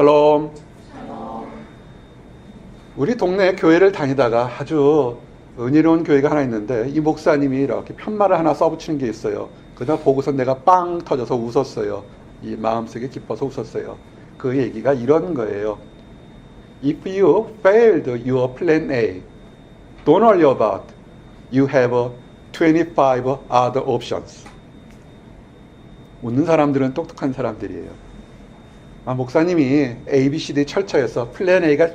샬롬. 우리 동네 교회를 다니다가 아주 은혜로운 교회가 하나 있는데 이 목사님이 이렇게 편말을 하나 써붙이는 게 있어요. 그다 보고서 내가 빵 터져서 웃었어요. 이 마음속에 기뻐서 웃었어요. 그 얘기가 이런 거예요. If you failed your plan A, don't worry about it. You have 25 other options. 웃는 사람들은 똑똑한 사람들이에요. 목사님이 A, B, C, D 철저해서 플랜 A가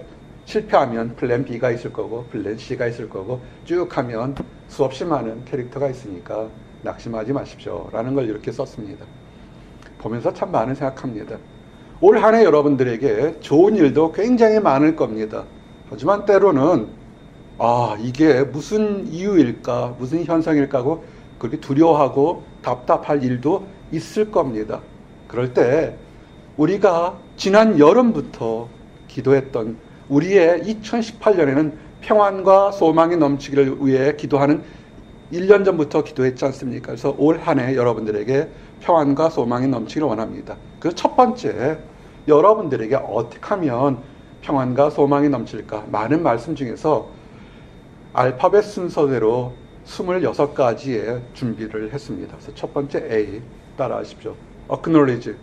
실패하면 플랜 B가 있을 거고 플랜 C가 있을 거고 쭉 하면 수없이 많은 캐릭터가 있으니까 낙심하지 마십시오 라는 걸 이렇게 썼습니다. 보면서 참 많은 생각합니다. 올 한 해 여러분들에게 좋은 일도 굉장히 많을 겁니다. 하지만 때로는 이게 무슨 이유일까 무슨 현상일까 하고 그렇게 두려워하고 답답할 일도 있을 겁니다. 그럴 때 우리가 지난 여름부터 기도했던 우리의 2018년에는 평안과 소망이 넘치기를 위해 기도하는 1년 전부터 기도했지 않습니까? 그래서 올 한 해 여러분들에게 평안과 소망이 넘치기를 원합니다. 그래서 첫 번째, 여러분들에게 어떻게 하면 평안과 소망이 넘칠까? 많은 말씀 중에서 알파벳 순서대로 26가지의 준비를 했습니다. 그래서 첫 번째 A, 따라 하십시오. acknowledge.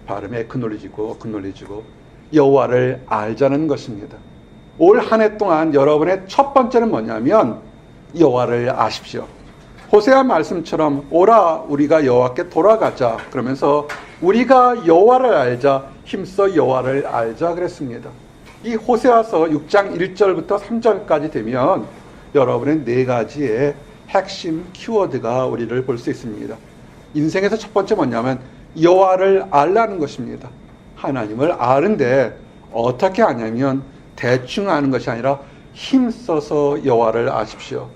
발음이 acknowledge고 여호와를 알자는 것입니다. 올 한 해 동안 여러분의 첫 번째는 뭐냐면 여호와를 아십시오. 호세아 말씀처럼 오라 우리가 여호와께 돌아가자 그러면서 우리가 여호와를 알자 힘써 여호와를 알자 그랬습니다. 이 호세아서 6장 1절부터 3절까지 되면 여러분의 4가지의 핵심 키워드가 우리를 볼 수 있습니다. 인생에서 첫 번째 뭐냐면 여호와를 알라는 것입니다. 하나님을 아는데 어떻게 아냐면 대충 아는 것이 아니라 힘써서 여호와를 아십시오.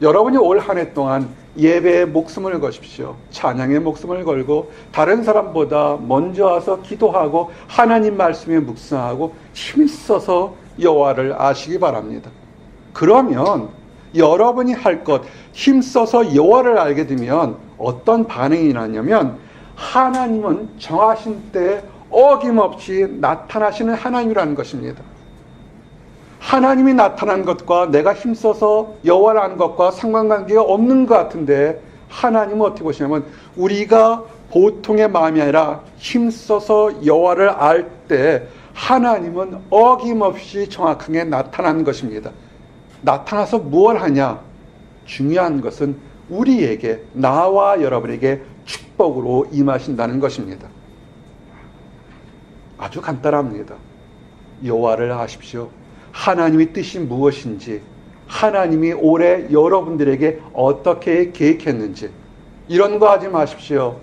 여러분이 올 한 해 동안 예배에 목숨을 거십시오. 찬양에 목숨을 걸고 다른 사람보다 먼저 와서 기도하고 하나님 말씀에 묵상하고 힘써서 여호와를 아시기 바랍니다. 그러면 여러분이 할 것 힘써서 여호와를 알게 되면 어떤 반응이 나냐면 하나님은 정하신 때에 어김없이 나타나시는 하나님이라는 것입니다. 하나님이 나타난 것과 내가 힘써서 여호와를 아는 것과 상관관계가 없는 것 같은데 하나님은 어떻게 보시냐면 우리가 보통의 마음이 아니라 힘써서 여호와를 알 때 하나님은 어김없이 정확하게 나타난 것입니다. 나타나서 무엇을 하냐? 중요한 것은 우리에게 나와 여러분에게 축복으로 임하신다는 것입니다. 아주 간단합니다. 여호와를 아십시오. 하나님의 뜻이 무엇인지, 하나님이 올해 여러분들에게 어떻게 계획했는지 이런 거 하지 마십시오.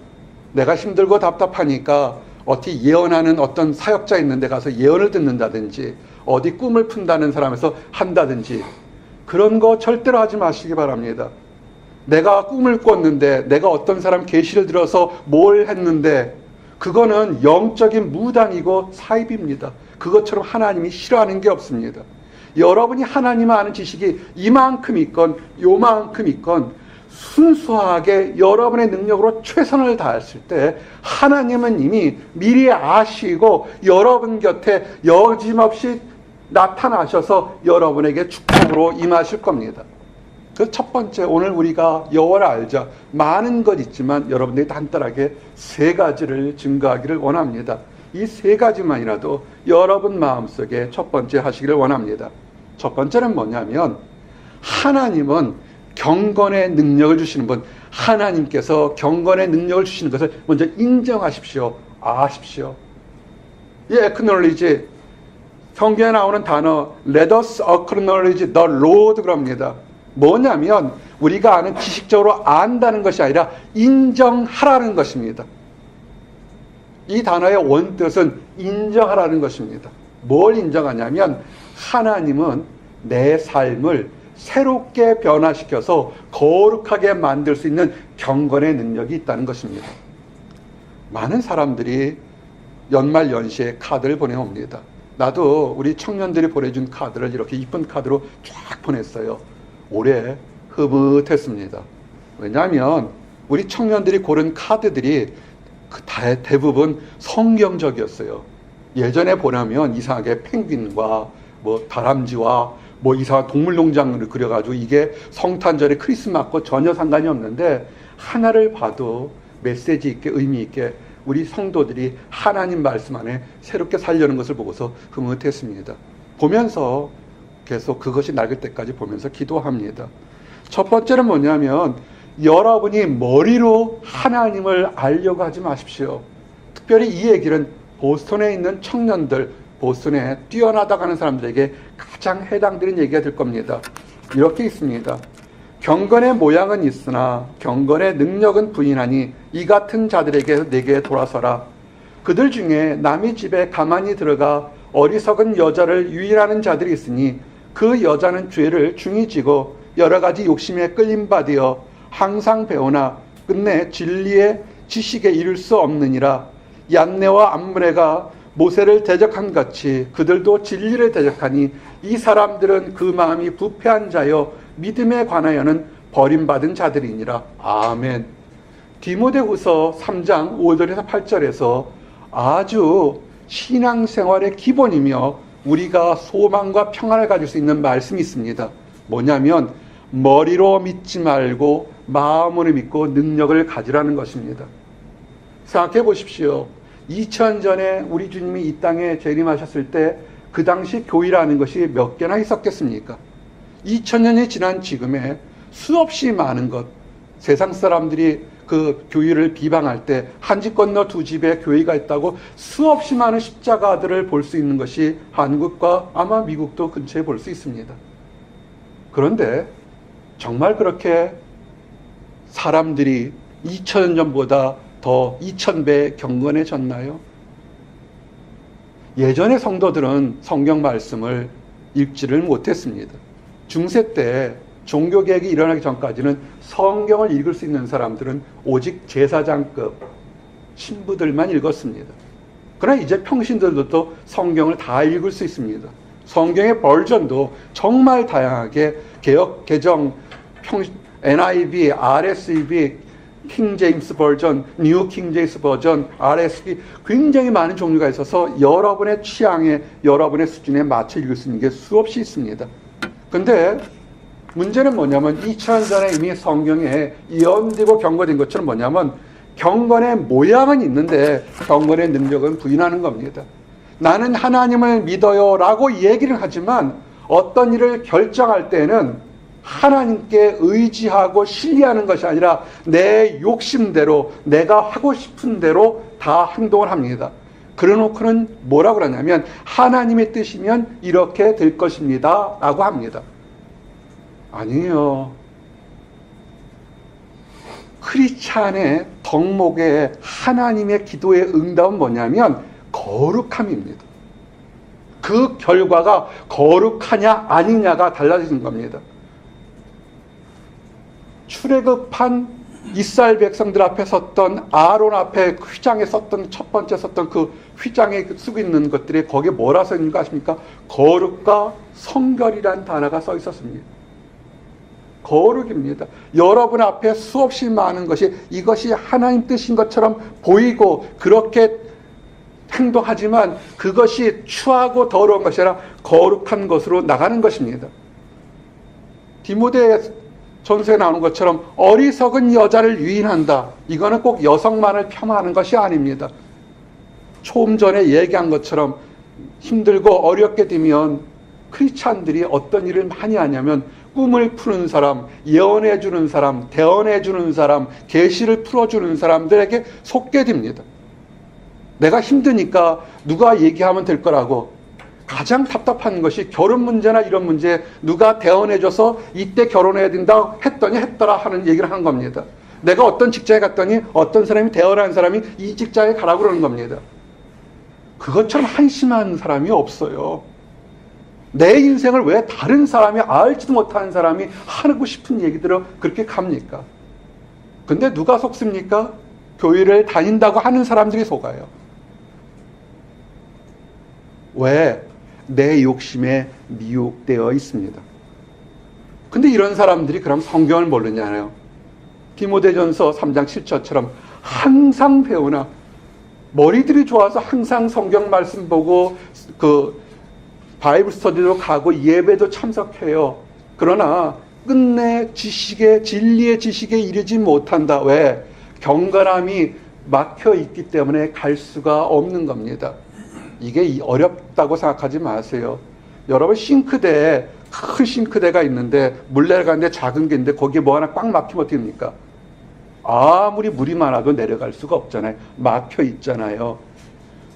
내가 힘들고 답답하니까 어떻게 예언하는 어떤 사역자 있는 데 가서 예언을 듣는다든지 어디 꿈을 푼다는 사람에서 한다든지 그런 거 절대로 하지 마시기 바랍니다. 내가 꿈을 꿨는데 내가 어떤 사람 계시를 들어서 뭘 했는데 그거는 영적인 무당이고 사입입니다. 그것처럼 하나님이 싫어하는 게 없습니다. 여러분이 하나님을 아는 지식이 이만큼 있건 요만큼 있건 순수하게 여러분의 능력으로 최선을 다했을 때 하나님은 이미 미리 아시고 여러분 곁에 여짐없이 나타나셔서 여러분에게 축복으로 임하실 겁니다. 그 첫 번째, 오늘 우리가 여호와를 알자. 많은 것 있지만 여러분들이 간단하게 3가지를 증거하기를 원합니다. 이 3가지만이라도 여러분 마음속에 첫 번째 하시기를 원합니다. 첫 번째는 뭐냐면 하나님은 경건의 능력을 주시는 분, 하나님께서 경건의 능력을 주시는 것을 먼저 인정하십시오. 아십시오. 이 acknowledge, 성경에 나오는 단어 Let us acknowledge the Lord 그럽니다. 뭐냐면 우리가 아는 지식적으로 안다는 것이 아니라 인정하라는 것입니다. 이 단어의 원뜻은 인정하라는 것입니다. 뭘 인정하냐면 하나님은 내 삶을 새롭게 변화시켜서 거룩하게 만들 수 있는 경건의 능력이 있다는 것입니다. 많은 사람들이 연말연시에 카드를 보내옵니다. 나도 우리 청년들이 보내준 카드를 이렇게 이쁜 카드로 쫙 보냈어요. 올해 흐뭇했습니다. 왜냐하면 우리 청년들이 고른 카드들이 대부분 성경적이었어요. 예전에 보려면 이상하게 펭귄과 뭐 다람쥐와 뭐 이상한 동물농장을 그려가지고 이게 성탄절에 크리스마스과 전혀 상관이 없는데 하나를 봐도 메시지 있게 의미 있게 우리 성도들이 하나님 말씀 안에 새롭게 살려는 것을 보고서 흐뭇했습니다. 보면서 계속 그것이 낡을 때까지 보면서 기도합니다. 첫 번째는 뭐냐면 여러분이 머리로 하나님을 알려고 하지 마십시오. 특별히 이 얘기는 보스턴에 있는 청년들, 보스턴에 뛰어나다 가는 사람들에게 가장 해당되는 얘기가 될 겁니다. 이렇게 있습니다. 경건의 모양은 있으나 경건의 능력은 부인하니 이 같은 자들에게 내게 돌아서라. 그들 중에 남의 집에 가만히 들어가 어리석은 여자를 유인하는 자들이 있으니 그 여자는 죄를 중히 지고 여러 가지 욕심에 끌림받으어 항상 배우나 끝내 진리의 지식에 이를 수 없느니라. 얀네와 암므레가 모세를 대적한 같이 그들도 진리를 대적하니 이 사람들은 그 마음이 부패한 자여 믿음에 관하여는 버림받은 자들이니라. 아멘. 디모데후서 3장 5절에서 8절에서 아주 신앙생활의 기본이며 우리가 소망과 평안을 가질 수 있는 말씀이 있습니다. 뭐냐면 머리로 믿지 말고 마음으로 믿고 능력을 가지라는 것입니다. 생각해 보십시오. 2000년 전에 우리 주님이 이 땅에 재림하셨을 때 그 당시 교회라는 것이 몇 개나 있었겠습니까? 2000년이 지난 지금에 수없이 많은 것, 세상 사람들이 그 교회를 비방할 때 한 집 건너 두 집에 교회가 있다고 수없이 많은 십자가들을 볼 수 있는 것이 한국과 아마 미국도 근처에 볼 수 있습니다. 그런데 정말 그렇게 사람들이 2000년 전보다 더 2000배 경건해졌나요? 예전의 성도들은 성경 말씀을 읽지를 못했습니다. 중세 때 종교개혁이 일어나기 전까지는 성경을 읽을 수 있는 사람들은 오직 제사장급 신부들만 읽었습니다. 그러나 이제 평신들도 성경을 다 읽을 수 있습니다. 성경의 버전도 정말 다양하게 개역, 개정, NIV, RSV, 킹 제임스 버전, 뉴 킹 제임스 버전, RSV 굉장히 많은 종류가 있어서 여러분의 취향에 여러분의 수준에 맞춰 읽을 수 있는 게 수없이 있습니다. 근데 문제는 뭐냐면 2000년 전에 이미 성경에 예언되고 경고된 것처럼 뭐냐면 경건의 모양은 있는데 경건의 능력은 부인하는 겁니다. 나는 하나님을 믿어요 라고 얘기를 하지만 어떤 일을 결정할 때는 하나님께 의지하고 신뢰하는 것이 아니라 내 욕심대로 내가 하고 싶은 대로 다 행동을 합니다. 그래놓고는 뭐라고 그러냐면 하나님의 뜻이면 이렇게 될 것입니다 라고 합니다. 아니에요. 크리스찬의 덕목에 하나님의 기도의 응답은 뭐냐면 거룩함입니다. 그 결과가 거룩하냐 아니냐가 달라지는 겁니다. 출애굽한 이스라엘 백성들 앞에 섰던 아론 앞에 휘장에 썼던 첫 번째 썼던 그 휘장에 쓰고 있는 것들이 거기에 뭐라 써 있는 거 아십니까? 거룩과 성결이라는 단어가 써 있었습니다. 거룩입니다. 여러분 앞에 수없이 많은 것이 이것이 하나님 뜻인 것처럼 보이고 그렇게 행동하지만 그것이 추하고 더러운 것이 아니라 거룩한 것으로 나가는 것입니다. 디모데 전서에 나오는 것처럼 어리석은 여자를 유인한다. 이거는 꼭 여성만을 폄하하는 것이 아닙니다. 조금 전에 얘기한 것처럼 힘들고 어렵게 되면 크리스찬들이 어떤 일을 많이 하냐면 꿈을 푸는 사람, 예언해 주는 사람, 대언해 주는 사람, 계시를 풀어주는 사람들에게 속게 됩니다. 내가 힘드니까 누가 얘기하면 될 거라고. 가장 답답한 것이 결혼 문제나 이런 문제에 누가 대언해줘서 이때 결혼해야 된다 했더니 했더라 하는 얘기를 하는 겁니다. 내가 어떤 직장에 갔더니 어떤 사람이 대언하는 사람이 이 직장에 가라고 그러는 겁니다. 그것처럼 한심한 사람이 없어요. 내 인생을 왜 다른 사람이 알지도 못하는 사람이 하고 싶은 얘기들을 그렇게 갑니까? 근데 누가 속습니까? 교회를 다닌다고 하는 사람들이 속아요. 왜? 내 욕심에 미혹되어 있습니다. 근데 이런 사람들이 그럼 성경을 모르냐요? 디모데전서 3장 7절처럼 항상 배우나 머리들이 좋아서 항상 성경 말씀 보고 그 바이블 스터디도 가고 예배도 참석해요. 그러나 끝내 진리의 지식에 이르지 못한다. 왜? 경건함이 막혀 있기 때문에 갈 수가 없는 겁니다. 이게 어렵다고 생각하지 마세요. 여러분 싱크대에 큰 싱크대가 있는데 물 내려가는데 작은 게 있는데 거기에 뭐 하나 꽉 막히면 어떻게 됩니까? 아무리 물이 많아도 내려갈 수가 없잖아요. 막혀 있잖아요.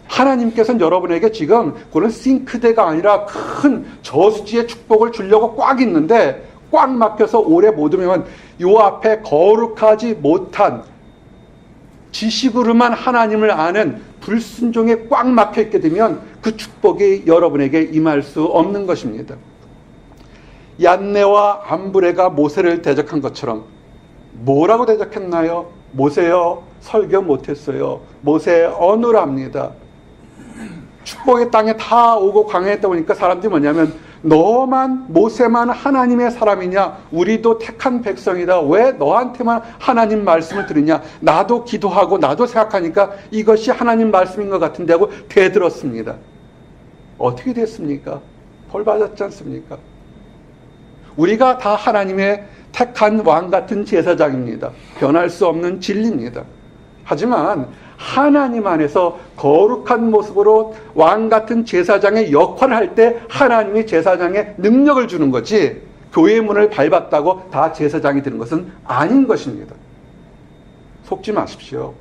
하나님께서는 여러분에게 지금 그런 싱크대가 아니라 큰 저수지의 축복을 주려고 꽉 있는데 꽉 막혀서 오래 못 오면 요 앞에 거룩하지 못한 지식으로만 하나님을 아는 불순종에 꽉 막혀 있게 되면 그 축복이 여러분에게 임할 수 없는 것입니다. 얀네와 암브레가 모세를 대적한 것처럼 뭐라고 대적했나요? 모세요, 설교 못했어요. 모세 어눌합니다. 축복의 땅에 다 오고 광야했다 보니까 사람들이 뭐냐면 너만 모세만 하나님의 사람이냐? 우리도 택한 백성이다. 왜 너한테만 하나님 말씀을 들으냐? 나도 기도하고 나도 생각하니까 이것이 하나님 말씀인 것 같은데 하고 대들었습니다. 어떻게 됐습니까? 벌 받았지 않습니까? 우리가 다 하나님의 택한 왕 같은 제사장입니다. 변할 수 없는 진리입니다. 하지만 하나님 안에서 거룩한 모습으로 왕 같은 제사장의 역할을 할 때 하나님이 제사장의 능력을 주는 거지 교회의 문을 밟았다고 다 제사장이 되는 것은 아닌 것입니다. 속지 마십시오.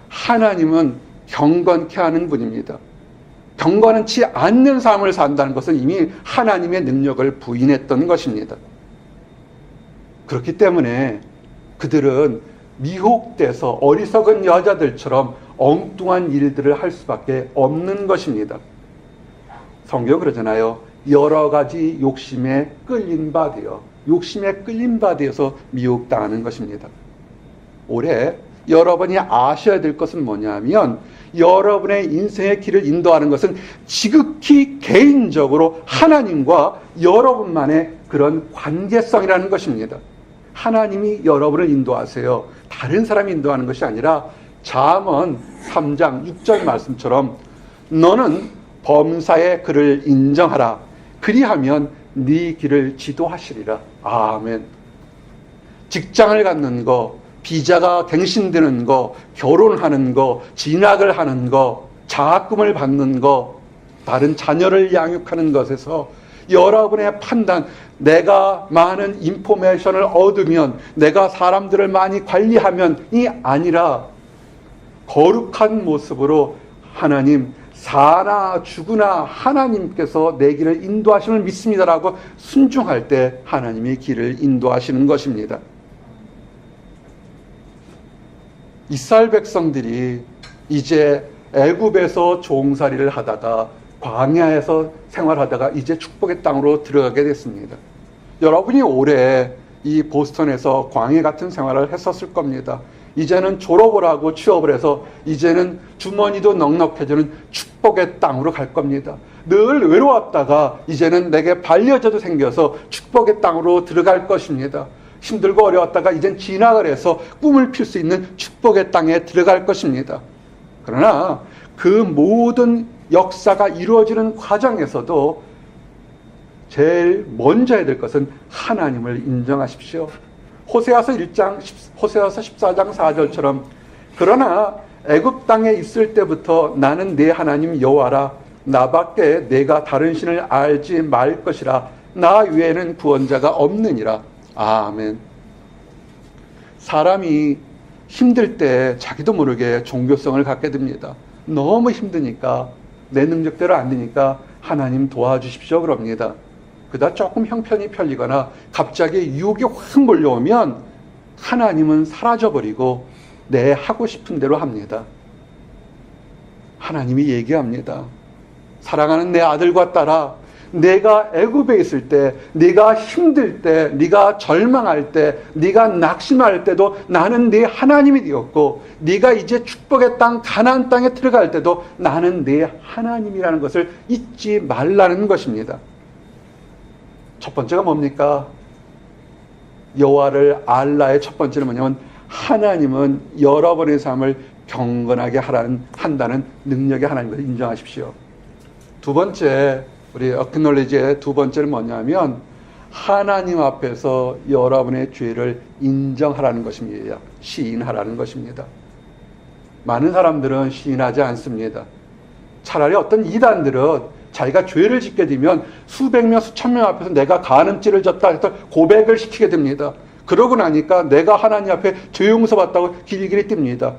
하나님은 경건케 하는 분입니다. 경건치 않는 삶을 산다는 것은 이미 하나님의 능력을 부인했던 것입니다. 그렇기 때문에 그들은 미혹돼서 어리석은 여자들처럼 엉뚱한 일들을 할 수밖에 없는 것입니다. 성경 그러잖아요. 여러 가지 욕심에 끌린 바 되어, 욕심에 끌린 바 되어서 미혹당하는 것입니다. 올해 여러분이 아셔야 될 것은 뭐냐면 여러분의 인생의 길을 인도하는 것은 지극히 개인적으로 하나님과 여러분만의 그런 관계성이라는 것입니다. 하나님이 여러분을 인도하세요. 다른 사람이 인도하는 것이 아니라 잠언 3장 6절 말씀처럼 너는 범사의 그를 인정하라. 그리하면 네 길을 지도하시리라. 아멘. 직장을 갖는 거, 비자가 갱신되는 거, 결혼하는 거, 진학을 하는 거, 장학금을 받는 거, 다른 자녀를 양육하는 것에서 여러분의 판단, 내가 많은 인포메이션을 얻으면, 내가 사람들을 많이 관리하면이 아니라 거룩한 모습으로 하나님, 사나 죽으나 하나님께서 내 길을 인도하심을 믿습니다라고 순종할 때 하나님이 길을 인도하시는 것입니다. 이스라엘 백성들이 이제 애굽에서 종살이를 하다가 광야에서 생활하다가 이제 축복의 땅으로 들어가게 됐습니다. 여러분이 올해 이 보스턴에서 광야 같은 생활을 했었을 겁니다. 이제는 졸업을 하고 취업을 해서 이제는 주머니도 넉넉해지는 축복의 땅으로 갈 겁니다. 늘 외로웠다가 이제는 내게 반려자도 생겨서 축복의 땅으로 들어갈 것입니다. 힘들고 어려웠다가 이젠 진학을 해서 꿈을 필 수 있는 축복의 땅에 들어갈 것입니다. 그러나 그 모든 역사가 이루어지는 과정에서도 제일 먼저 해야 될 것은 하나님을 인정하십시오. 호세아서 14장 4절처럼 그러나 애굽 땅에 있을 때부터 나는 내 하나님 여호와라. 나밖에 내가 다른 신을 알지 말 것이라. 나 외에는 구원자가 없느니라. 아멘. 사람이 힘들 때 자기도 모르게 종교성을 갖게 됩니다. 너무 힘드니까 내 능력대로 안 되니까 하나님 도와주십시오 그럽니다. 그러다 조금 형편이 편리거나 갑자기 유혹이 확 몰려오면 하나님은 사라져버리고 내 하고 싶은 대로 합니다. 하나님이 얘기합니다. 사랑하는 내 아들과 딸아, 내가 애굽에 있을 때, 네가 힘들 때, 네가 절망할 때, 네가 낙심할 때도 나는 네 하나님이 되었고, 네가 이제 축복의 땅 가나안 땅에 들어갈 때도 나는 네 하나님이라는 것을 잊지 말라는 것입니다. 첫 번째가 뭡니까? 여호와를 알라의 첫 번째는 뭐냐면 하나님은 여러분의 삶을 경건하게 한다는 능력의 하나님을 인정하십시오. 두 번째, 우리 어크놀리지의 두 번째는 뭐냐면 하나님 앞에서 여러분의 죄를 인정하라는 것입니다. 시인하라는 것입니다. 많은 사람들은 시인하지 않습니다. 차라리 어떤 이단들은 자기가 죄를 짓게 되면 수백 명, 수천 명 앞에서 내가 간음죄를 졌다 해서 고백을 시키게 됩니다. 그러고 나니까 내가 하나님 앞에 죄 용서받다고 길길이 띱니다.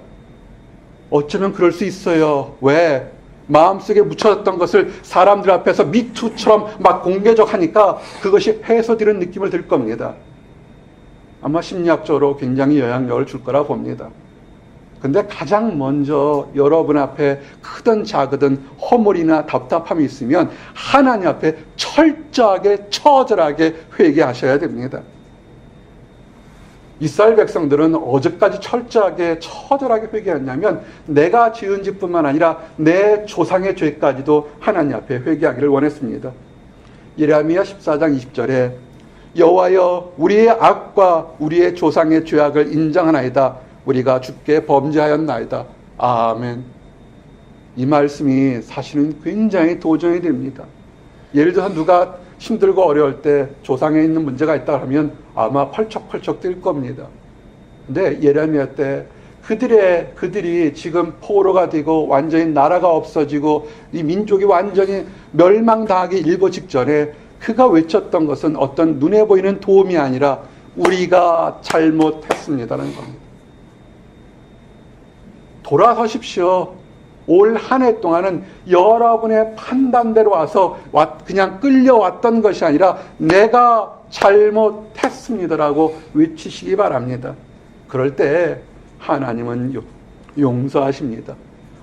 어쩌면 그럴 수 있어요. 왜? 마음속에 묻혀졌던 것을 사람들 앞에서 미투처럼 막 공개적 하니까 그것이 해소되는 느낌을 들 겁니다. 아마 심리학적으로 굉장히 영향력을 줄 거라 봅니다. 근데 가장 먼저 여러분 앞에 크든 작든 허물이나 답답함이 있으면 하나님 앞에 철저하게 처절하게 회개하셔야 됩니다. 이스라엘 백성들은 어제까지 철저하게 처절하게 회개했냐면 내가 지은 죄뿐만 아니라 내 조상의 죄까지도 하나님 앞에 회개하기를 원했습니다. 예레미야 14장 20절에 여호와여 우리의 악과 우리의 조상의 죄악을 인정하나이다. 우리가 주께 범죄하였나이다. 아멘. 이 말씀이 사실은 굉장히 도전이 됩니다. 예를 들어서 누가 힘들고 어려울 때 조상에 있는 문제가 있다 하면 아마 펄쩍펄쩍 뛸 겁니다. 근데 예레미야 때 그들이 지금 포로가 되고 완전히 나라가 없어지고 이 민족이 완전히 멸망당하기 일보 직전에 그가 외쳤던 것은 어떤 눈에 보이는 도움이 아니라 우리가 잘못했습니다라는 겁니다. 돌아서십시오. 올 한 해 동안은 여러분의 판단대로 와서 그냥 끌려왔던 것이 아니라 내가 잘못했습니다라고 외치시기 바랍니다. 그럴 때 하나님은 용서하십니다.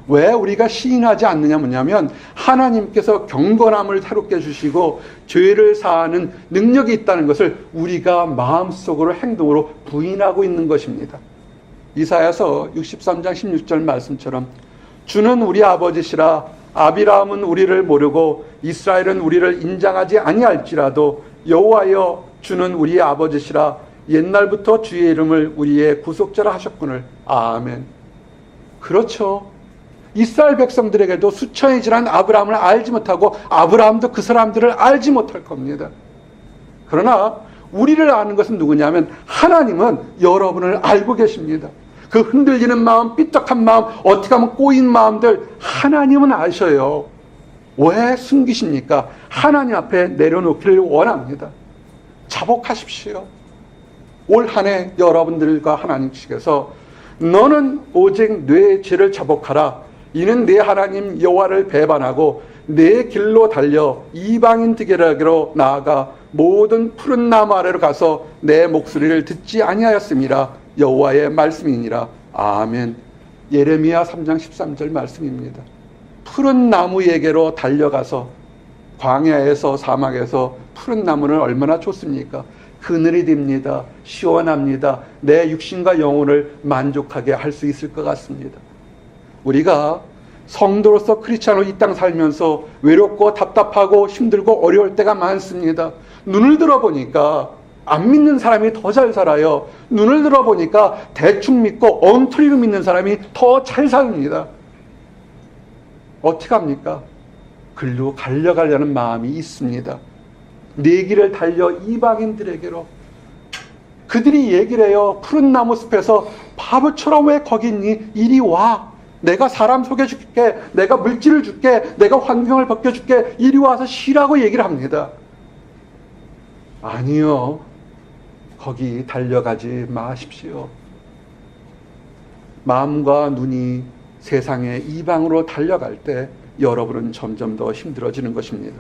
왜 우리가 시인하지 않느냐 뭐냐면 하나님께서 경건함을 새롭게 주시고 죄를 사하는 능력이 있다는 것을 우리가 마음속으로 행동으로 부인하고 있는 것입니다. 이사야서 63장 16절 말씀처럼 주는 우리 아버지시라 아비라함은 우리를 모르고 이스라엘은 우리를 인정하지 아니할지라도 여호와여 주는 우리 아버지시라 옛날부터 주의 이름을 우리의 구속자라 하셨거늘. 아멘. 그렇죠. 이스라엘 백성들에게도 수천이 지난 아브라함을 알지 못하고 아브라함도 그 사람들을 알지 못할 겁니다. 그러나 우리를 아는 것은 누구냐면 하나님은 여러분을 알고 계십니다. 그 흔들리는 마음, 삐딱한 마음, 어떻게 하면 꼬인 마음들 하나님은 아셔요. 왜 숨기십니까? 하나님 앞에 내려놓기를 원합니다. 자복하십시오. 올 한 해 여러분들과 하나님께서 너는 오직 내 죄를 자복하라. 이는 내 하나님 여호와를 배반하고 내 길로 달려 이방인 득에게로 나아가 모든 푸른 나무 아래로 가서 내 목소리를 듣지 아니하였음이라. 여호와의 말씀이니라. 아멘. 예레미야 3장 13절 말씀입니다. 푸른 나무에게로 달려가서 광야에서 사막에서 푸른 나무는 얼마나 좋습니까? 그늘이 됩니다. 시원합니다. 내 육신과 영혼을 만족하게 할 수 있을 것 같습니다. 우리가 성도로서 크리스찬으로 이 땅 살면서 외롭고 답답하고 힘들고 어려울 때가 많습니다. 눈을 들어보니까 안 믿는 사람이 더 잘 살아요. 눈을 들어보니까 대충 믿고 엉터리로 믿는 사람이 더 잘 삽니다. 어떻게 합니까? 글로 갈려가려는 마음이 있습니다. 네 길을 달려 이방인들에게로. 그들이 얘기를 해요. 푸른 나무 숲에서 바보처럼 왜 거기 있니? 이리 와. 내가 사람 속여줄게. 내가 물질을 줄게. 내가 환경을 벗겨줄게. 이리 와서 쉬라고 얘기를 합니다. 아니요. 거기 달려가지 마십시오. 마음과 눈이 세상의 이방으로 달려갈 때 여러분은 점점 더 힘들어지는 것입니다.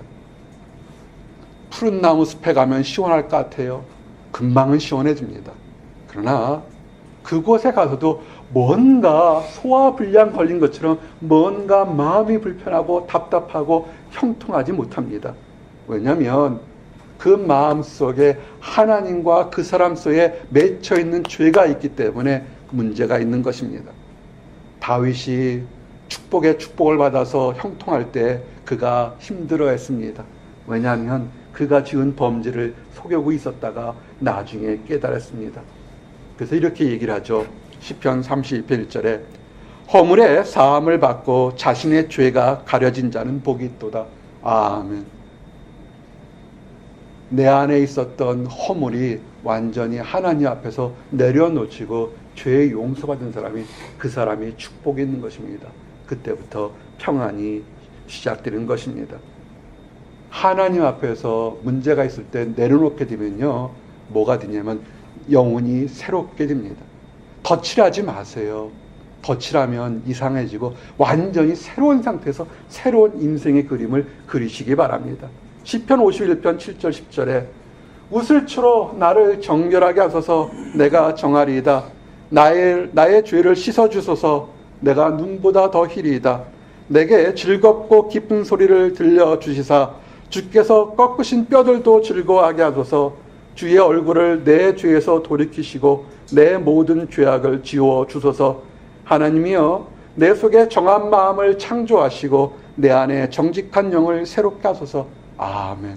푸른 나무 숲에 가면 시원할 것 같아요. 금방은 시원해집니다. 그러나 그곳에 가서도 뭔가 소화불량 걸린 것처럼 뭔가 마음이 불편하고 답답하고 형통하지 못합니다. 왜냐하면 그 마음 속에 하나님과 그 사람 속에 맺혀 있는 죄가 있기 때문에 문제가 있는 것입니다. 다윗이 축복에 축복을 받아서 형통할 때 그가 힘들어했습니다. 왜냐하면 그가 지은 범죄를 속이고 있었다가 나중에 깨달았습니다. 그래서 이렇게 얘기를 하죠. 시편 32편 1절에 허물의 사함을 받고 자신의 죄가 가려진 자는 복이 있도다. 아멘. 내 안에 있었던 허물이 완전히 하나님 앞에서 내려놓치고 죄의 용서받은 사람이 그 사람이 축복이 있는 것입니다. 그때부터 평안이 시작되는 것입니다. 하나님 앞에서 문제가 있을 때 내려놓게 되면요, 뭐가 되냐면 영혼이 새롭게 됩니다. 덧칠하지 마세요. 덧칠하면 이상해지고 완전히 새로운 상태에서 새로운 인생의 그림을 그리시기 바랍니다. 시편 51편 7절 10절에 웃을초로 나를 정결하게 하소서. 내가 정하리이다. 나의 죄를 씻어주소서. 내가 눈보다 더 희리이다. 내게 즐겁고 기쁜 소리를 들려주시사 주께서 꺾으신 뼈들도 즐거워하게 하소서. 주의 얼굴을 내 죄에서 돌이키시고 내 모든 죄악을 지워 주소서. 하나님이여, 내 속에 정한 마음을 창조하시고 내 안에 정직한 영을 새롭게 하소서. 아멘.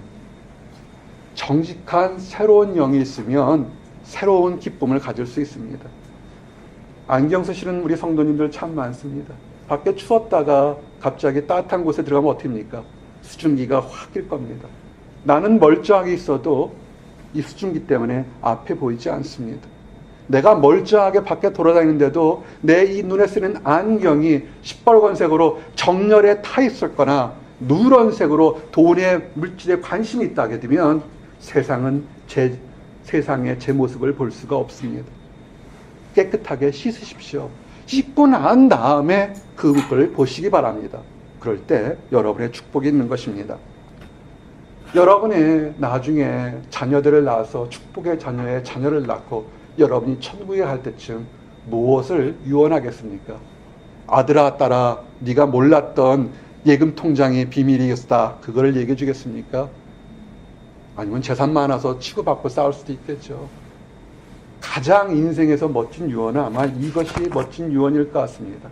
정직한 새로운 영이 있으면 새로운 기쁨을 가질 수 있습니다. 안경 쓰시는 우리 성도님들 참 많습니다. 밖에 추웠다가 갑자기 따뜻한 곳에 들어가면 어떻습니까? 수증기가 확 낄 겁니다. 나는 멀쩡하게 있어도 이 수증기 때문에 앞에 보이지 않습니다. 내가 멀쩡하게 밖에 돌아다니는데도 내 이 눈에 쓰는 안경이 시뻘건색으로 정렬에 타 있었거나 누런색으로 돈의 물질에 관심이 있다 하게 되면 세상의 제 모습을 볼 수가 없습니다. 깨끗하게 씻으십시오. 씻고 난 다음에 그걸 보시기 바랍니다. 그럴 때 여러분의 축복이 있는 것입니다. 여러분이 나중에 자녀들을 낳아서 축복의 자녀의 자녀를 낳고 여러분이 천국에 갈 때쯤 무엇을 유언하겠습니까? 아들아 딸아, 네가 몰랐던 예금 통장의 비밀이 있다. 그거를 얘기해 주겠습니까? 아니면 재산 많아서 치고받고 싸울 수도 있겠죠. 가장 인생에서 멋진 유언은 아마 이것이 멋진 유언일 것 같습니다.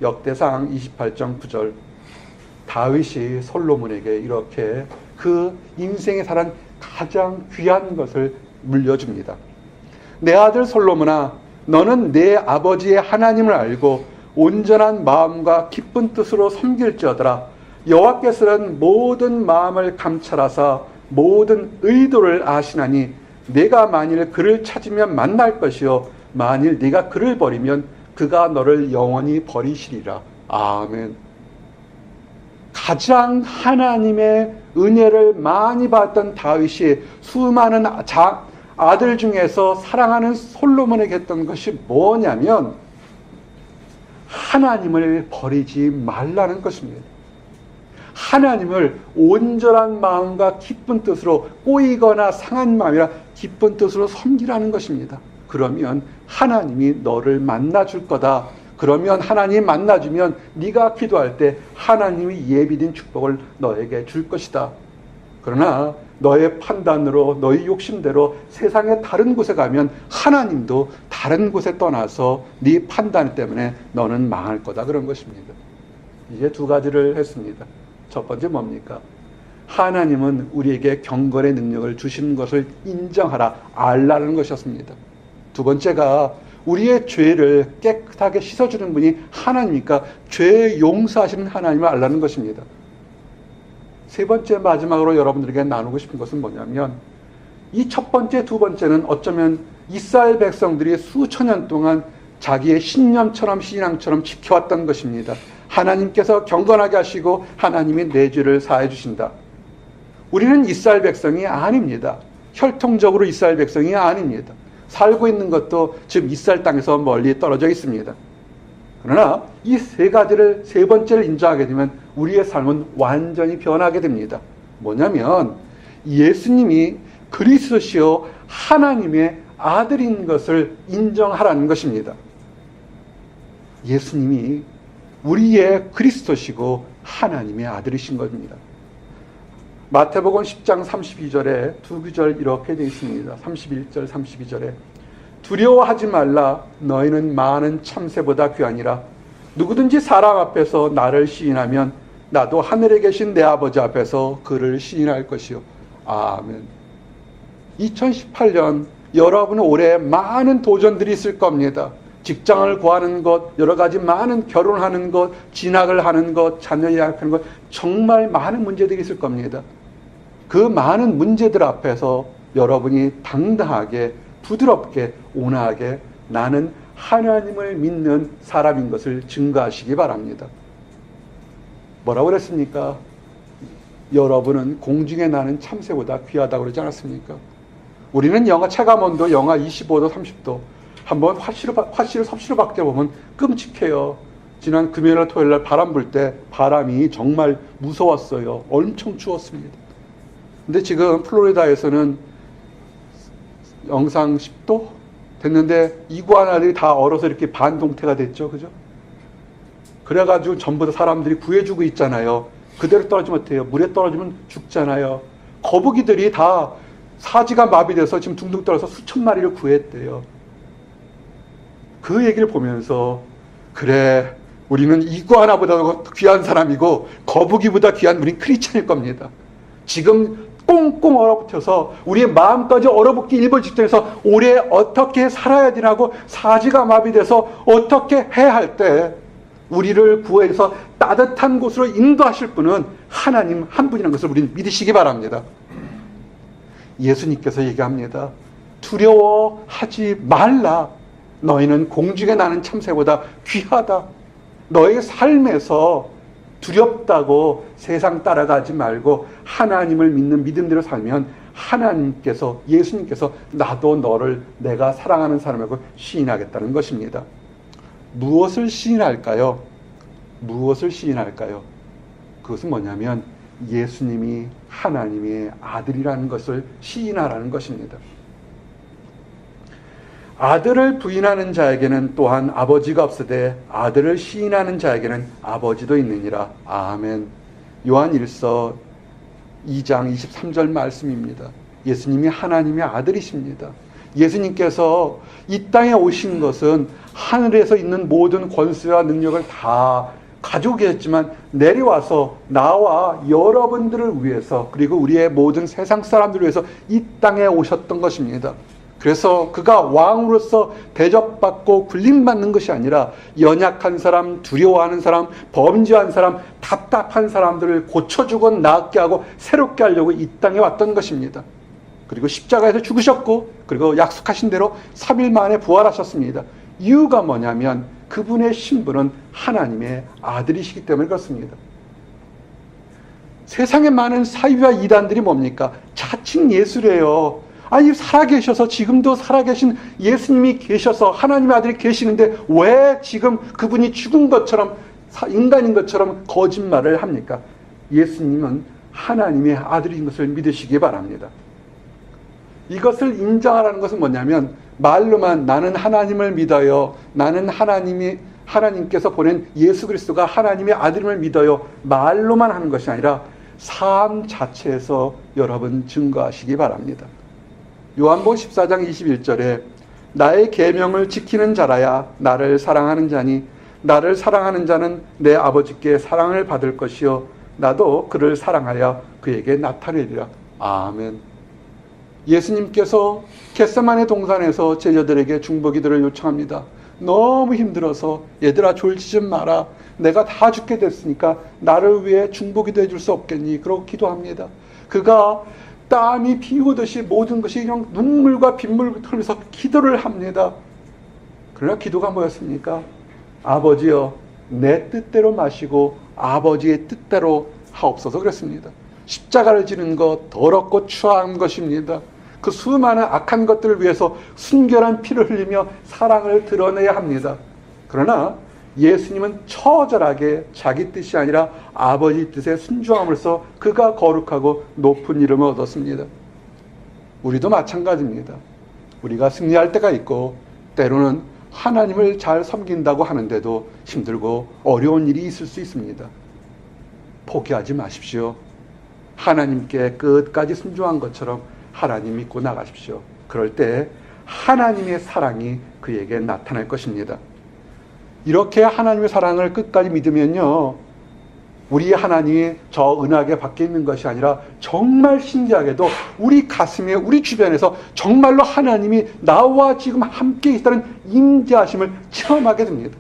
역대상 28장 9절, 다윗이 솔로몬에게 이렇게 그 인생에 살한 가장 귀한 것을 물려줍니다. 내 아들 솔로몬아, 너는 내 아버지의 하나님을 알고 온전한 마음과 기쁜 뜻으로 섬길지어다라. 여호와께서는 모든 마음을 감찰하사 모든 의도를 아시나니 네가 만일 그를 찾으면 만날 것이요 만일 네가 그를 버리면 그가 너를 영원히 버리시리라. 아멘. 가장 하나님의 은혜를 많이 받던 다윗이 수많은 아들 중에서 사랑하는 솔로몬에게 했던 것이 뭐냐면 하나님을 버리지 말라는 것입니다. 하나님을 온전한 마음과 기쁜 뜻으로, 꼬이거나 상한 마음이라 기쁜 뜻으로 섬기라는 것입니다. 그러면 하나님이 너를 만나줄 거다. 그러면 하나님 만나주면 네가 기도할 때 하나님이 예비된 축복을 너에게 줄 것이다. 그러나 너의 판단으로, 너의 욕심대로 세상의 다른 곳에 가면 하나님도 다른 곳에 떠나서 네 판단 때문에 너는 망할 거다, 그런 것입니다. 이제 두 가지를 했습니다. 첫 번째 뭡니까? 하나님은 우리에게 경건의 능력을 주시는 것을 인정하라, 알라는 것이었습니다. 두 번째가 우리의 죄를 깨끗하게 씻어주는 분이 하나님이니까 죄 용서하시는 하나님을 알라는 것입니다. 세 번째, 마지막으로 여러분들에게 나누고 싶은 것은 뭐냐면 이 첫 번째, 두 번째는 어쩌면 이스라엘 백성들이 수천 년 동안 자기의 신념처럼 신앙처럼 지켜왔던 것입니다. 하나님께서 경건하게 하시고 하나님이 내 죄를 사해 주신다. 우리는 이스라엘 백성이 아닙니다. 혈통적으로 이스라엘 백성이 아닙니다. 살고 있는 것도 지금 이스라엘 땅에서 멀리 떨어져 있습니다. 그러나 이 세 가지를, 세 번째를 인정하게 되면 우리의 삶은 완전히 변하게 됩니다. 뭐냐면 예수님이 그리스도시요 하나님의 아들인 것을 인정하라는 것입니다. 예수님이 우리의 그리스도시고 하나님의 아들이신 겁니다. 마태복음 10장 32절에 두 구절 이렇게 되어 있습니다. 31절 32절에 두려워하지 말라. 너희는 많은 참새보다 귀하니라. 누구든지 사람 앞에서 나를 시인하면 나도 하늘에 계신 내 아버지 앞에서 그를 시인할 것이요. 아멘. 2018년 여러분 올해 많은 도전들이 있을 겁니다. 직장을 구하는 것, 여러 가지 많은 결혼하는 것, 진학을 하는 것, 자녀 예약하는 것, 정말 많은 문제들이 있을 겁니다. 그 많은 문제들 앞에서 여러분이 당당하게, 부드럽게, 온화하게 나는 하나님을 믿는 사람인 것을 증거하시기 바랍니다. 뭐라고 그랬습니까? 여러분은 공중에 나는 참새보다 귀하다고 그러지 않았습니까? 우리는 영하 체감온도 영하 25도, 30도 한번 화실을 섭씨로 밖에 보면 끔찍해요. 지난 금요일 토요일 날 바람 불 때 바람이 정말 무서웠어요. 엄청 추웠습니다. 근데 지금 플로리다에서는 영상 10도 됐는데 이구아나들이 다 얼어서 이렇게 반동태가 됐죠. 그죠? 그래가지고 전부 다 사람들이 구해주고 있잖아요. 그대로 떨어지면 어때요? 물에 떨어지면 죽잖아요. 거북이들이 다 사지가 마비돼서 지금 둥둥 떨어서 수천 마리를 구했대요. 그 얘기를 보면서 그래, 우리는 이구아나보다 귀한 사람이고 거북이보다 귀한 우린 크리스찬일 겁니다. 지금 꽁꽁 얼어붙어서 우리의 마음까지 얼어붙기 일보 직전에서 올해 어떻게 살아야 되냐고 사지가 마비돼서 어떻게 해야 할 때 우리를 구해서 따뜻한 곳으로 인도하실 분은 하나님 한 분이라는 것을 우리는 믿으시기 바랍니다. 예수님께서 얘기합니다. 두려워하지 말라. 너희는 공중에 나는 참새보다 귀하다. 너의 삶에서 두렵다고 세상 따라가지 말고 하나님을 믿는 믿음대로 살면 하나님께서, 예수님께서 나도 너를 내가 사랑하는 사람이라고 시인하겠다는 것입니다. 무엇을 시인할까요? 무엇을 시인할까요? 그것은 뭐냐면 예수님이 하나님의 아들이라는 것을 시인하라는 것입니다. 아들을 부인하는 자에게는 또한 아버지가 없으되 아들을 시인하는 자에게는 아버지도 있느니라. 아멘. 요한 1서 2장 23절 말씀입니다. 예수님이 하나님의 아들이십니다. 예수님께서 이 땅에 오신 것은 하늘에서 있는 모든 권세와 능력을 다 가지고 계셨지만 내려와서 나와 여러분들을 위해서, 그리고 우리의 모든 세상 사람들을 위해서 이 땅에 오셨던 것입니다. 그래서 그가 왕으로서 대접받고 굴림받는 것이 아니라 연약한 사람, 두려워하는 사람, 범죄한 사람, 답답한 사람들을 고쳐주고 낫게 하고 새롭게 하려고 이 땅에 왔던 것입니다. 그리고 십자가에서 죽으셨고, 그리고 약속하신 대로 3일 만에 부활하셨습니다. 이유가 뭐냐면 그분의 신분은 하나님의 아들이시기 때문에 그렇습니다. 세상에 많은 사이비와 이단들이 뭡니까? 자칭 예수래요. 아니, 살아계셔서, 지금도 살아계신 예수님이 계셔서 하나님의 아들이 계시는데 왜 지금 그분이 죽은 것처럼, 인간인 것처럼 거짓말을 합니까? 예수님은 하나님의 아들인 것을 믿으시기 바랍니다. 이것을 인정하라는 것은 뭐냐면 말로만 나는 하나님을 믿어요, 나는 하나님께서 보낸 예수 그리스도가 하나님의 아들임을 믿어요, 말로만 하는 것이 아니라 삶 자체에서 여러분 증거하시기 바랍니다. 요한복음 14장 21절에 나의 계명을 지키는 자라야 나를 사랑하는 자니 나를 사랑하는 자는 내 아버지께 사랑을 받을 것이요 나도 그를 사랑하여 그에게 나타내리라. 아멘. 예수님께서 겟세마네 동산에서 제자들에게 중보기도를 요청합니다. 너무 힘들어서 얘들아 졸지 좀 마라. 내가 다 죽게 됐으니까 나를 위해 중보기도 해줄 수 없겠니? 그러고 기도합니다. 그가 땀이 비 오듯이 모든 것이 그냥 눈물과 빗물을 흘리면서 기도를 합니다. 그러나 기도가 뭐였습니까? 아버지여 내 뜻대로 마시고 아버지의 뜻대로 하옵소서 그랬습니다. 십자가를 지는 것 더럽고 추한 것입니다. 그 수많은 악한 것들을 위해서 순결한 피를 흘리며 사랑을 드러내야 합니다. 그러나 예수님은 처절하게 자기 뜻이 아니라 아버지 뜻에 순종함으로써 그가 거룩하고 높은 이름을 얻었습니다. 우리도 마찬가지입니다. 우리가 승리할 때가 있고 때로는 하나님을 잘 섬긴다고 하는데도 힘들고 어려운 일이 있을 수 있습니다. 포기하지 마십시오. 하나님께 끝까지 순종한 것처럼 하나님 믿고 나가십시오. 그럴 때 하나님의 사랑이 그에게 나타날 것입니다. 이렇게 하나님의 사랑을 끝까지 믿으면요, 우리 하나님이 저 은하계 밖에 있는 것이 아니라 정말 신기하게도 우리 가슴에 우리 주변에서 정말로 하나님이 나와 지금 함께 있다는 임재하심을 체험하게 됩니다.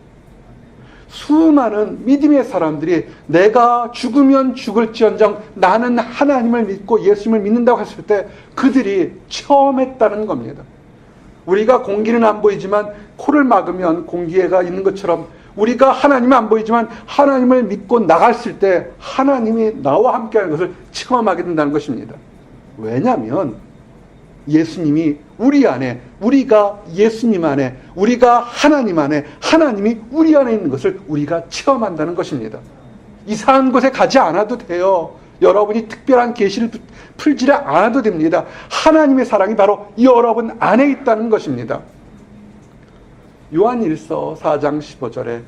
수많은 믿음의 사람들이 내가 죽으면 죽을지언정 나는 하나님을 믿고 예수님을 믿는다고 했을 때 그들이 체험했다는 겁니다. 우리가 공기는 안 보이지만 코를 막으면 공기가 있는 것처럼 우리가 하나님은 안 보이지만 하나님을 믿고 나갔을 때 하나님이 나와 함께하는 것을 체험하게 된다는 것입니다. 왜냐하면 예수님이 우리 안에, 우리가 예수님 안에, 우리가 하나님 안에, 하나님이 우리 안에 있는 것을 우리가 체험한다는 것입니다. 이상한 곳에 가지 않아도 돼요. 여러분이 특별한 계시를 풀지 않아도 됩니다. 하나님의 사랑이 바로 여러분 안에 있다는 것입니다. 요한일서 4장 15절에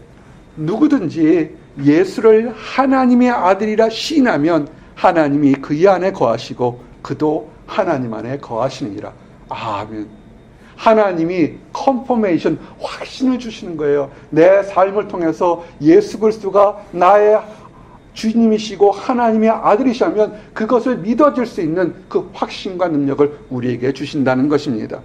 누구든지 예수를 하나님의 아들이라 시인하면 하나님이 그의 안에 거하시고 그도 하나님 안에 거하시느니라. 아멘. 하나님이 컨포메이션, 확신을 주시는 거예요. 내 삶을 통해서 예수 그리스도가 나의 주님이시고 하나님의 아들이시면 그것을 믿어질 수 있는 그 확신과 능력을 우리에게 주신다는 것입니다.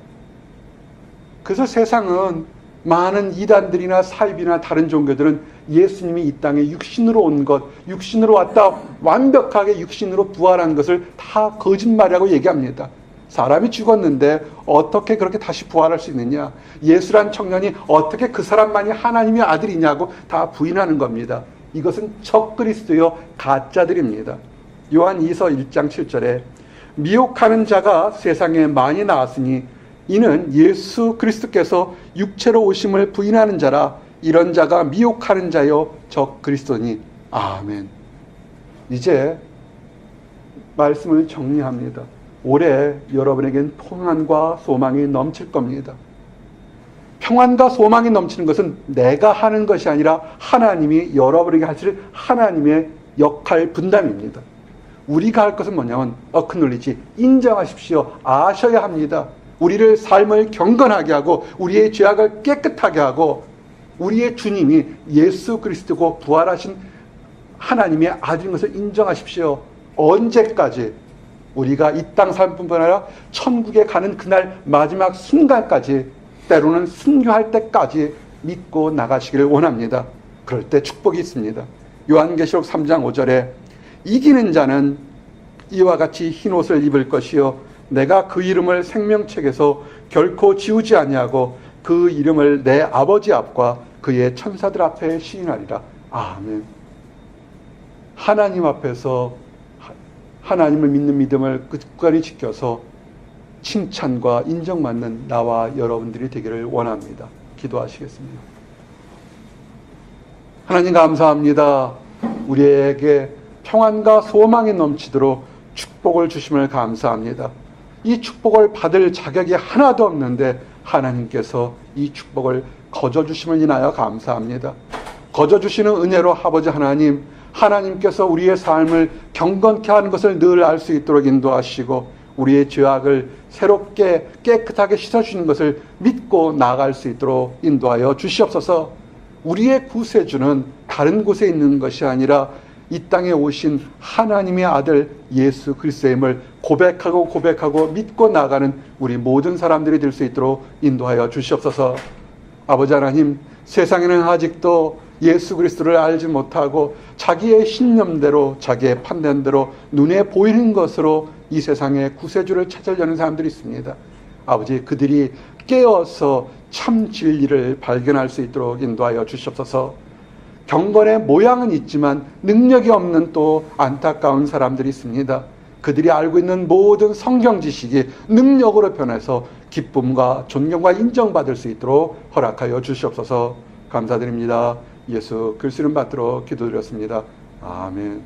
그래서 세상은 많은 이단들이나 사입이나 다른 종교들은 예수님이 이 땅에 육신으로 온 것, 육신으로 왔다 완벽하게 육신으로 부활한 것을 다 거짓말이라고 얘기합니다. 사람이 죽었는데 어떻게 그렇게 다시 부활할 수 있느냐? 예수란 청년이 어떻게 그 사람만이 하나님의 아들이냐고 다 부인하는 겁니다. 이것은 적그리스도요 가짜들입니다. 요한 2서 1장 7절에 미혹하는 자가 세상에 많이 나왔으니 이는 예수 그리스도께서 육체로 오심을 부인하는 자라. 이런 자가 미혹하는 자요 적그리스도니. 아멘. 이제 말씀을 정리합니다. 올해 여러분에겐 평안과 소망이 넘칠 겁니다. 평안과 소망이 넘치는 것은 내가 하는 것이 아니라 하나님이 여러분에게 하실 하나님의 역할 분담입니다. 우리가 할 것은 뭐냐면 어크놀리지, 인정하십시오. 아셔야 합니다. 우리를 삶을 경건하게 하고 우리의 죄악을 깨끗하게 하고 우리의 주님이 예수 그리스도고 부활하신 하나님의 아들인 것을 인정하십시오. 언제까지? 우리가 이 땅 삶뿐만 아니라 천국에 가는 그날 마지막 순간까지, 때로는 순교할 때까지 믿고 나가시기를 원합니다. 그럴 때 축복이 있습니다. 요한계시록 3장 5절에 이기는 자는 이와 같이 흰옷을 입을 것이요 내가 그 이름을 생명책에서 결코 지우지 아니하고 그 이름을 내 아버지 앞과 그의 천사들 앞에 시인하리라. 아멘. 하나님 앞에서 하나님을 믿는 믿음을 끝까지 지켜서 칭찬과 인정받는 나와 여러분들이 되기를 원합니다. 기도하시겠습니다. 하나님 감사합니다. 우리에게 평안과 소망이 넘치도록 축복을 주심을 감사합니다. 이 축복을 받을 자격이 하나도 없는데 하나님께서 이 축복을 거저주심을 인하여 감사합니다. 거저주시는 은혜로 아버지 하나님, 하나님께서 우리의 삶을 경건케 하는 것을 늘 알 수 있도록 인도하시고 우리의 죄악을 새롭게 깨끗하게 씻어주는 것을 믿고 나아갈 수 있도록 인도하여 주시옵소서. 우리의 구세주는 다른 곳에 있는 것이 아니라 이 땅에 오신 하나님의 아들 예수 그리스도임을 고백하고 믿고 나가는 우리 모든 사람들이 될 수 있도록 인도하여 주시옵소서. 아버지 하나님, 세상에는 아직도 예수 그리스도를 알지 못하고 자기의 신념대로 자기의 판단대로 눈에 보이는 것으로 이 세상의 구세주를 찾으려는 사람들이 있습니다. 아버지, 그들이 깨어서 참 진리를 발견할 수 있도록 인도하여 주시옵소서. 경건의 모양은 있지만 능력이 없는 또 안타까운 사람들이 있습니다. 그들이 알고 있는 모든 성경 지식이 능력으로 변해서 기쁨과 존경과 인정받을 수 있도록 허락하여 주시옵소서. 감사드립니다. 예수 그리스도 이름 받들어 기도드렸습니다. 아멘.